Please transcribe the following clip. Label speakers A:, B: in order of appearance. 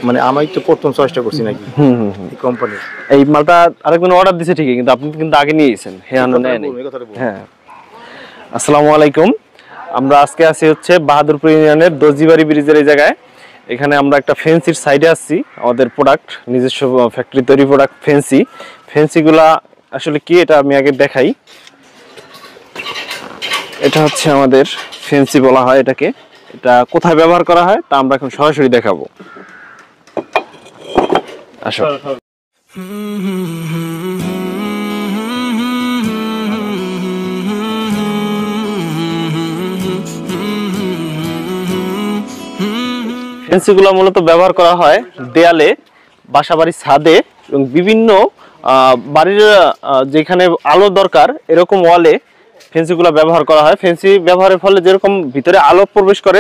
A: মানে আমি তো প্রথম চয়েসটা করছি নাকি এই কোম্পানি।
B: এই মালটা আরেকজন অর্ডার দিছে ঠিকই, কিন্তু আপনি কিন্তু আগে নিয়েছেন। হ্যাঁ নেয় নাই। হ্যাঁ, আসসালামু আলাইকুম। আমরা আজকে আছি হচ্ছে বাহাদুরপুর ইউনিয়নের দর্জিবাড়ি ব্রিজের এই জায়গায়। এখানে আমরা একটা ফেন্সির সাইডে আসছি। আমাদের প্রোডাক্ট, নিজস্ব ফ্যাক্টরি তৈরি প্রোডাক্ট ফেন্সিগুলা আসলে কি এটা আমি আগে দেখাই। এটা হচ্ছে আমাদের ফেন্সি বলা হয় এটাকে। এটা কোথায় ব্যবহার করা হয় তা আমরা এখন সরাসরি দেখাবো। আসো। ফেন্সিগুলো মূলত ব্যবহার করা হয় দেয়ালে, বাসাবাড়ির ছাদে এবং বিভিন্ন বাড়ির যেখানে আলো দরকার এরকম ওয়ালে ফেন্সিগুলো ব্যবহার করা হয়। ফেন্সি ব্যবহারের ফলে যেরকম ভিতরে আলো প্রবেশ করে